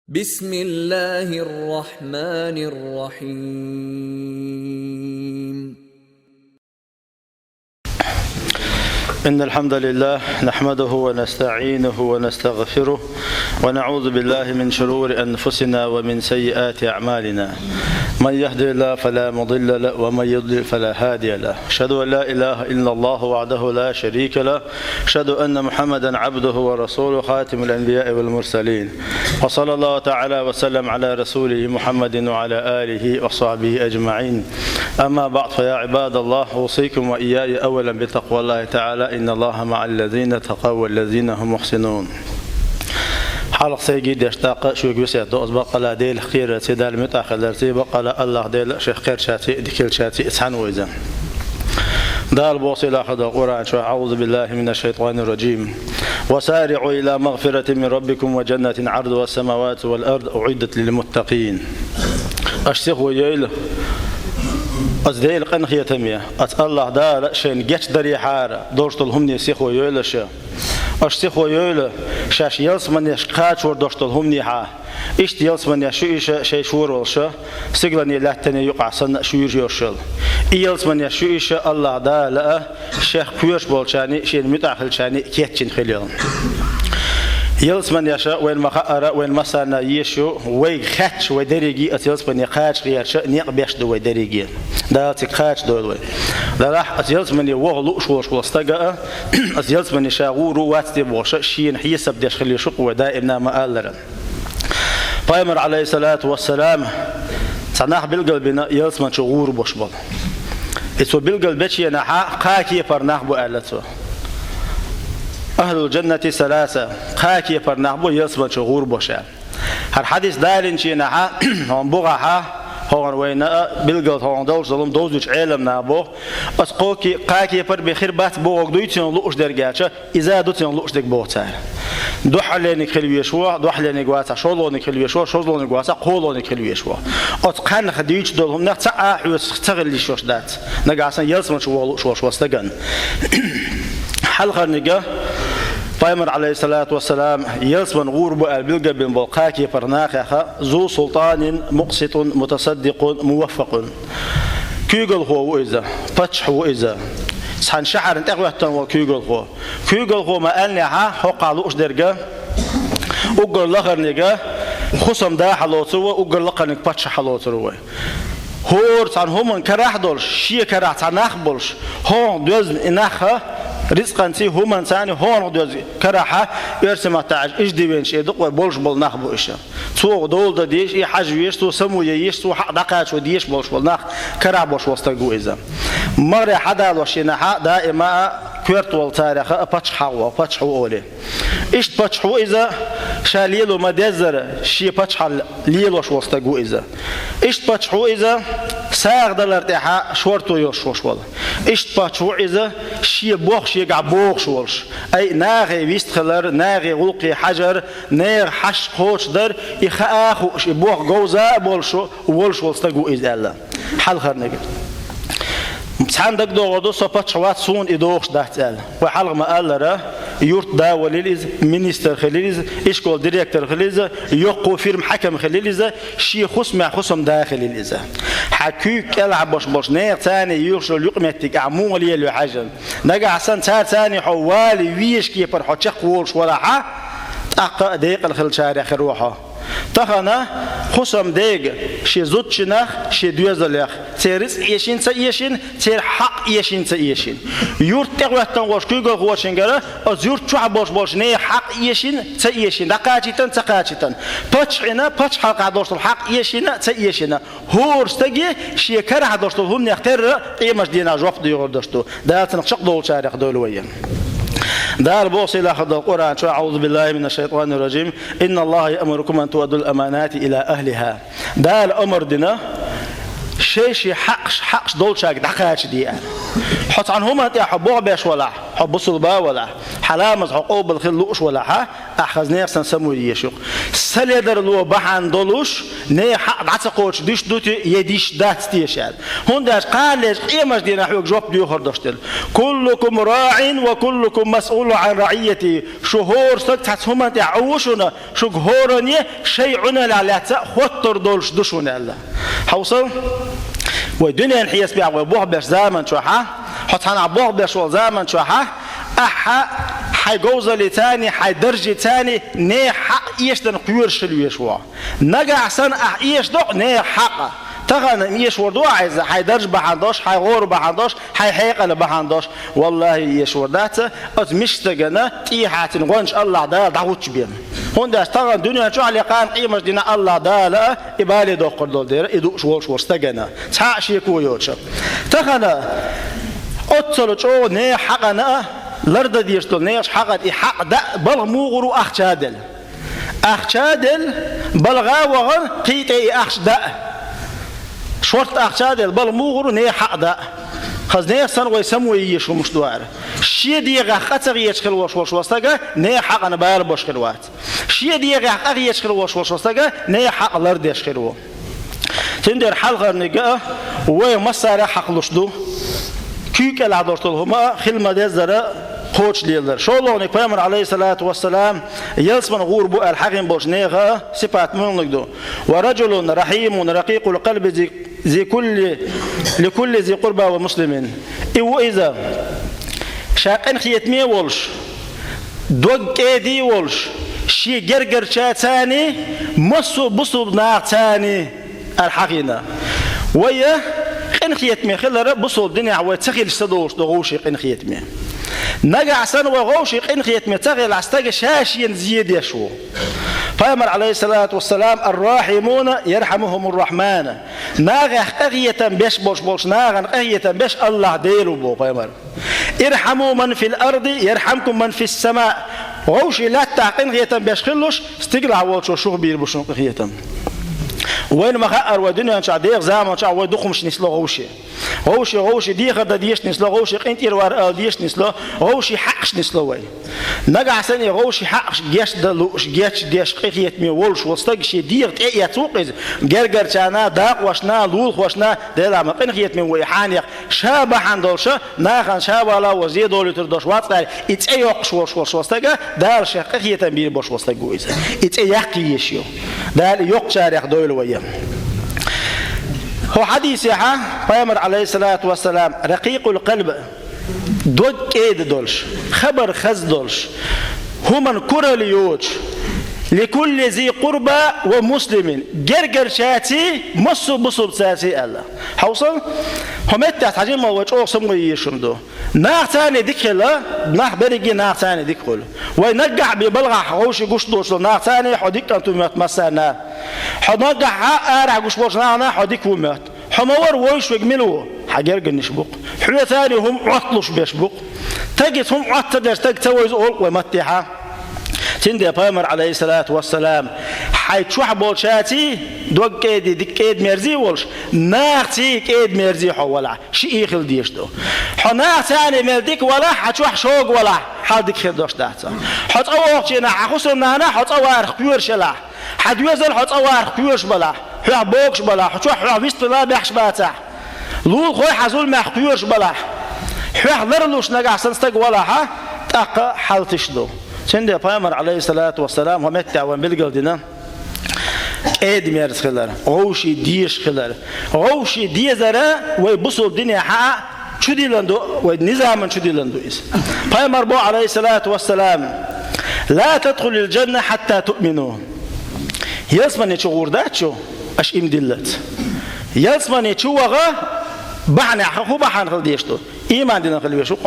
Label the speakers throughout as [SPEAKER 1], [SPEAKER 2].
[SPEAKER 1] بسم الله الرحمن الرحيم.
[SPEAKER 2] إن الحمد لله نحمده ونستعينه ونستغفره ونعوذ بالله من شرور أنفسنا ومن سيئات أعمالنا. من يهدي الله فلا مضل له ومن يضلل فلا هادي له. أشهد أن لا إله إلا الله وحده لا شريك له. أشهد أن محمدا عبده ورسوله خاتم الأنبياء والمرسلين. وصلى الله تعالى وسلم على رسوله محمد وعلى آله وصحبه أجمعين. أما بعد فيا عباد الله أوصيكم وإياي أولا بتقوى الله تعالى إن الله مع الذين تقوا والذين هم محسنون. حلق سيجد يشتاق شو يقصد دوز بقلا ديل خير سيدال متأخر سي بقلا الله ديل شيخ خير شاتي ديكل شاتي اسحن ويزن دال بوصل أخذ القرآن شو أعوذ بالله من الشيطان الرجيم. وسارعوا إلى مغفرة من ربكم وجنة عرضها السماوات والأرض أعدت للمتقين. أشتخ ويل أزديل قنخية تمية أسأل الله دار شين جت دري حارة دوشت الهم نسيخ ويل شا أشتخ ويل شاش يلس من يشقات ور دوشت الهم نيحا إشت يلس من يشويش شيء شور والشا سجلني لا تاني يقع سن شويش يرشل يلس من يشويش الله دار لا شيخ كويش بالشاني شين متأخر شاني كيتشين خليهم يلس من يشاء وين مخأرة وين مسنا يشو وين خاتش ودريجي أتيلس من يخاتش غيرش نيق بيش دو ودريجي ده تخاتش دول ده راح أتيلس من يوهلو شوش وستجا أتيلس من يشاغور واتي بوش شين حيسب ديش خلي شق ودائما ما قالرن بايمر عليه الصلاة والسلام صناح بالقلبنا يلس من شغور بوشبل إتو بالقلب بشي نحا قاكي فرناح بقالته أهل الجنة ثلاثة خاكي فرنحبو يصبر شغور بوشا هر حديث دارين شي نحا هم بغاها هون وينا بالقلت هون دول ظلم دوزوش علم نابو أسقوكي قاكي فر بخير بات بوغ دويتين لوش درجاتش إذا دوتين لوش دك بوتار دوحلينك خلويشوا دوحلينك واسع شولونك خلويشوا شولونك واسع قولونك خلويشوا أتقن خديش دولهم نقطع حوس تغلي شوش دات نقاسن يلسمن شوش واستجن حلقة نجا بايمر عليه الصلاة والسلام يلسمن غورب البلغ بن بلقاكي فرناخها ذو سلطان مقسط متصدق موفق كيغل هو إذا فتح هو إذا سان شعر انت أغوحتن وكيغل هو ما قالنها حقا لوش درجة أقر لغر نجا خصم دا حلوتروا أقر لقنك فتح حلوتروا هور سان هم كراح دولش شيء كراح تناخ بولش هون دوز إناخه رزقاً سي هم ثاني هون دوز كراحة يرسم تاج إيش ديبين شيء دقوا بولش بول ناخ بوش تو دول ده ديش إيه حاج ويش تو سمو ييش تو حق دقات وديش بولش بول ناخ كراح بولش وستجو إذا مرة حدا وشينها دائما كورت والتاريخ بتشحوا أولي إيش بتشحوا إذا شاليلو مدزر شيء بتشحل ليلو شو وستجو إذا إيش بتشحوا إذا ساق دلرتها شورتو يوش ولا إيش بتشحوا إذا شيء بوخ شيء عبوخ شولش أي ناغي ويستخلر ناغي غلقي حجر ناغ حش خوش در يخاخو شيء بوخ جوزا بولشو وولش وستجو إذا الله حل خرنجي عندك دوغدو صفات شوات سون إدوخش دهتال وحلق ما قال له يورت دا وليز مينستر خليز إشكول ديريكتور خليز يقو فيرم حكم خليز شي خصم خصم داخل الإذا حكيك ألعب باش نير ثاني يرشل يقمتك عمول يلو حاجة نجا عسان ثاني حوالي ويش كيف فرحة شقولش ولا ح أق دقيقة الخل شارع خروحه تخنا خصم ديج شي زوتشناخ شي دوزلخ تيرس يشين تيشين تير حق يشين تيشين يورت تقوتن واش كيغو واشنغرا از يورت تشع باش ني حق يشين تيشين دقاچيتن تقاچيتن بچنا بچ حق دوشل حق يشين تيشين هورستگي شي كره دوشل هم نختر قيمش دينا جوف ديور دوشتو داتن شق دول شارع دولويا دار بوصل أخذ القرآن شو أعوذ بالله من الشيطان الرجيم إن الله يأمركم أن تؤدوا الأمانات إلى أهلها دار أمر دنا شيء حق دول شاك دقاش دي حط عنهم أنت أحبوه بيش ولا حب صلبا ولا حلامز حقوب الخلوش ولا ها أخذناه سنسمو يشوق سلدر لو بحان دولوش نه حق عتقوش ديش دوتي يديش دات تيشال هنداش قالش إيماش دينا حوق جواب ديو خردشتل كلكم راع وكلكم مسؤول عن رعيتي شهور سكت هم تعوشنا شهورني شيعنا لا خطر دولش دشونا الله حوصل والدنيا انحيس بيع وبوح باش زمان شوحة حط هنا بوح باش زمان شوحة أح حيجوز لتاني حيدرج تاني نه حق يشتن قيور شلو يشوا نجا عسان يشدق نه حق تغن يشوردو عايز حيدرج بحنداش حيغور بحنداش حيحيقل بحنداش والله يشوردات أت مشتجنا تيحات نغنش الله ده دعوتش بين هون تغن دنيا شو على قان قيمة دينا الله ده لا إبالي دقر دول دير إدو شو استجنا تعشي كويوش تغن أتصل شو نه حقنا لرد ديشتول نيش حقد حق ده بل موغرو أخشادل بلغا وغن قيتي أخش ده شورت أخشادل بل موغرو نه حق ده خز نه سن ويسمو يشو مش دوار شي ديغا خطر يشخل وش وستاغا نه حق انا بار بشخلوات شي ديغا حق يشخل وش وستاغا نه حق لرد يشخلو تندر حلقه نجا ومسار حق لشدو كيك العدورتلهما خلما دزره قوش ليلر شولونك پیامبر علیه الصلاة والسلام يلسمن غوربو الحقیم باش نيغا صفات منلقدو ورجل رحيم رقيق القلب لكل ذي قربى ومسلم إذا شاقن خيتمي ولش دوق ايدي ولش شي جرجر شاتاني مصو بصو ناقتاني الحقينا ويا قن خيتمي خلر بصو الدنيا وتخيل صدوش دغوشي قن خيتمي نجع سن وغوشي قن خيتمي تغيل عستاج شاشين زيد يشو فامر عليه الصلاة والسلام الراحمون يرحمهم الرحمن ناغ قرية بش بوش ناغ قرية بش الله ديرو بو فامر ارحموا من في الأرض يرحمكم من في السماء غوشي لا تعقن خية بش خلوش استقلع وشو شو بير بوشن خية وين ما خير ودنيا نشع ديغ زمان نشع ودخمش نسلو غوشي ديغ دا ديش نسلو غوشي قنت يروار ديش نسلو غوشي حقش نسلو وي نقع سني غوشي حقش جيش دلوش جيش ديش قيت مي ولش وستقشي ديغ تي توقز جرجر شانا داق وشنا لول وشنا دلا ما قن خيت مي وي حانيق شابه حندولش ناخن شابه لا وزي دول تردوش واتقال اتيوقش وش وستقا دار شق خيت بير بوش وستقويز اتيقيشيو دار يوق شارع دول ويا هو حديث يا پیامبر عليه الصلاة والسلام رقيق القلب دوق ايد دولش خبر خز دولش هم كرليوش لكل ذي قربى ومسلم جرجر شاتي مصو بصب ساسي الله حوصل هم حاجه ما وجه سمو يشمدو ناخ ثاني ديكلا ناخ بريجي ناخ ثاني ديكول وينجح ببلغ حوش قش دوش ناخ ثاني حديك انتم مسانا حنجح ارع قش بوشنا حديك ومات حمور ويش وجملو حجر جنشبق حلو ثاني هم عطلش بيشبق تجد هم عطدر تجتوز اول ومتحه تندي پیامبر عليه الصلاة والسلام حيتشوح بولشاتي دوق ايدي ديك ايد مرزي ولش ناختي ايد مرزي حولا شي يخل ديش دو حنا ثاني مرديك ولا حتشوح شوق ولا حادك خير دوش داتا حط اوقتنا حخصنا هنا حط اوار خيور شلا حد يزل حط اوار خيورش بلا حوا بوكش بلا حتشوح حوا ويست لا بيحش باتا لول خوي حزول ما خيورش بلا حوا لرلوش نقع سنستق ولا ها تاق حالتش دو سند پیامبر علیه الصلاة والسلام هم تعوان بالقلدنا ايد ميرس خلر غوشي ديش خلر غوشي ديزره ويبصوا الدنيا حق شدي لندو ونظام شدي لندو إس پیامبر بو علیه الصلاة والسلام لا تدخل الجنة حتى تؤمنوا يسمن شغوردات شو اش امدلت يسمن شوغا بحنا خو بحنا خل ديشتو إيمان دينا خليه شو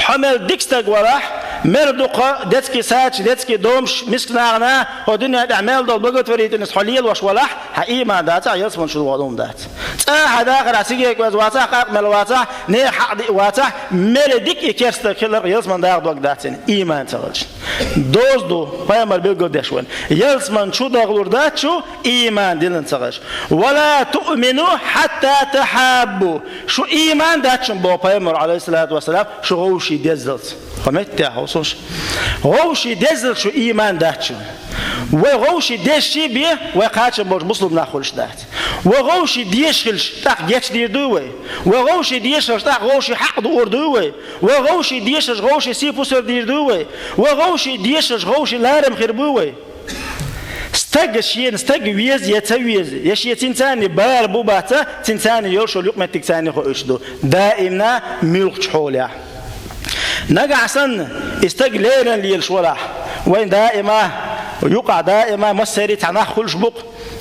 [SPEAKER 2] حمل ديكستاج وراح مردقة دتك ساتش دتك دومش مسكنانا ودنيا أعمال دول بقت فريد النسحلية وشولاح إيمان داتا يسمون شو الوضوم دات هذا آخر عسيق وزواتا قاق ملواتا نه حق واتا مردك يكسر كلر يسمون داق دوق داتين إيمان تغلش دوز دو پیامبر بيقول دشون يسمون شو داغلور دات شو إيمان دلن تغلش ولا تؤمنوا حتى تحابوا شو إيمان داتشون بو پیامبر عليه الصلاة والسلام شو غوشي دزلت ومتع وصوش غوشي دزل شو إيمان داتشو وغوشي دشي بيه وقاتش بوش مسلم ناخلش دات وغوشي ديشخلش تاق جيتش دير دوي وغوشي ديشخلش تاق غوشي حق دور دوي وغوشي ديشخلش غوشي سيفوسر دير دوي وغوشي ديشخلش غوشي لارم خربوي استق شيء استق ويز يتويز يشي تنتاني بار بوباتا تنتاني يرشو لقمة تكتاني خوشدو دائما ملقش حولها نقع سن استق ليرن ليلشولاح وين دائما ويقع دائما مسيري تعناح كل شبق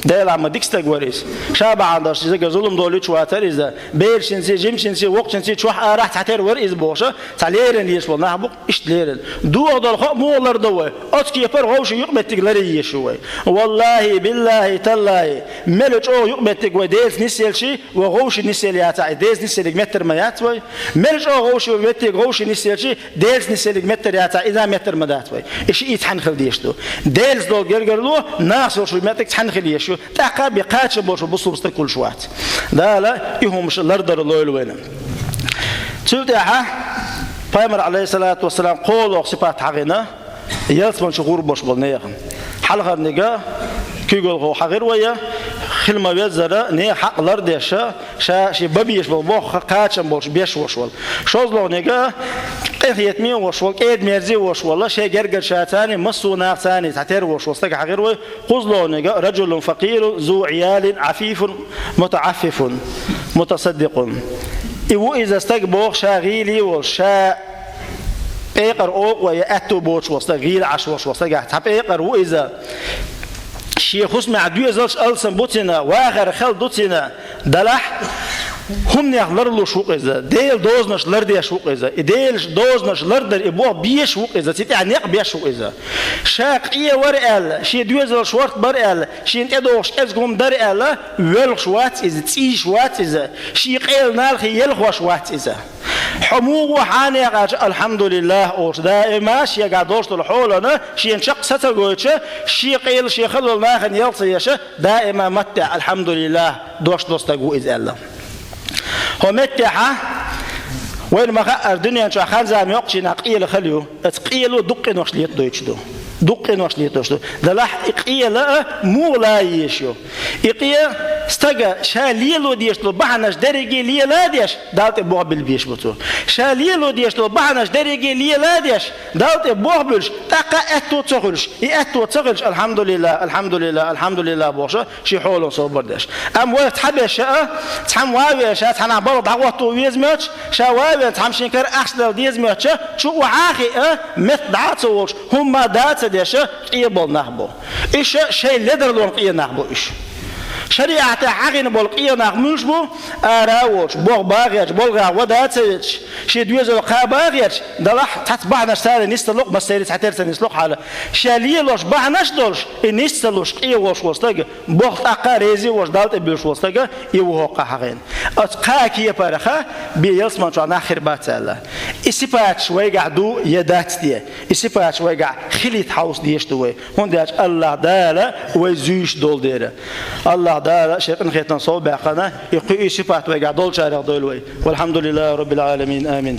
[SPEAKER 2] دايل عم ديك استقوريس شابع عندش إذا ظلم دولي شواتر إذا بير شنسي جيم شنسي وقت شنسي شو راح تعتر ورئيس بوشة تعليرن يشوال نحبق إيش ليرن دو أضل خا مو الله ردوه أتكي يفر غوش يقبل تقلري يشوي والله بالله تالله ملج أو يقبل تقوى ديس نسيل شيء وغوش نسيل ياتع ديس نسيل متر ما ياتوي ملج أو غوش يقبل غوش نسيل شيء ديس نسيل متر ياتع إذا متر ما داتوي إيش يتحنخل ديشتو ديس دول جرجرلو ناس وشو متر تحنخل يشو تعقب يقاتش بوشو بصو بستكل شوات لا لا يهم مش الأردر الله يلوينم تلتها پیامبر علیه الصلاة والسلام قول و صفات حقنا يلت من شغور باش بالنيخن حلقة نجا كيقول هو حقير ويا خلما بيزرا نه حقلر ديشا شي ببيش بالبوخ قاتشم باش بيش وشول شوزلو نجا قيثيت مين وشول قيد ميرزي وشول شي جرجر شاتاني مسو ناق ثاني تعتر وشول استق حقير وي قزلو نجا رجل فقير ذو عيال عفيف متعفف متصدق إذا استقبوخ شاغيلي وشا إيقر أوق ويأتو بوش وستغيل عش وستغيل تحب إيقر وإذا شيء خصم عدوية زلش ألسن بوتنا وآخر خل دوتنا دلح هم نيخلر له شوق إذا ديل دوزنش لردي شوق إذا ديل دوزنش لردر إبوه بيه شوق إذا تيتي عنيق بيه شوق إذا شاق إيه ورقل شيء دوزل شورت برقل شيء انت دوش أزقهم درقل ويل شوات إذا تي شوات إذا شيء قيل نالخ يلخوا شوات إذا حموق وحاني الحمد لله أوش دائما شيء قاعد دوشت الحولنا شيء انشق ستقويتش شيء قيل شيء خلو ناخن يلصيش دائما متع الحمد لله دوش دوستقو إذا الله هو متعه وين ما خا الدنيا شو خانزام يقشي نقيل خليو تقيلو دقن وش ليت دويتشدو دقن وش ليت دويتشدو دلح إقيل مو لا يشيو إقيل استجا شاليلو ديشلو بحناش درجي ليلا ديش دالت بوه بالبيش بتو شاليلو ديشلو بحناش درجي ليلا ديش دالت بوه بالش تقا أتو تغلش أتو تغلش الحمد لله الحمد لله الحمد لله بوشة شي حولو صبر ديش أم وقت حبش تحم واوي شات حنا برض عوضتو ويزمتش شواوي تحم شنكر أحسن ديزمتش شو وعاخي متدعات وش هم دات ديش قيبل نحبو إيش شيء لدر لون قيل نحبو إيش شريعة حقين بالقية نغمش بو أراوش بوغ باغيش بولغا وداتش شي دويز القاباغيش دلح تتبعنا سالي نستلق مسيري تحترت نستلق حالا شاليلوش بعناش دولش نستلوش قية وش وستاق بوغ تاقا ريزي وش دالت بيوش وستاق يوهوقا حقين أتقا كيه بارخا بيلسمان شو ناخر باتالا إسيبات شويقع دو يدات دي إسيبات شويقع خليت حوص ديش دوي هون ديش الله دالا ويزوش دول ديره الله دار شيخ خيتنا صوب عقنا يقي صفات وقع دول شارع دولوي والحمد لله رب العالمين آمين.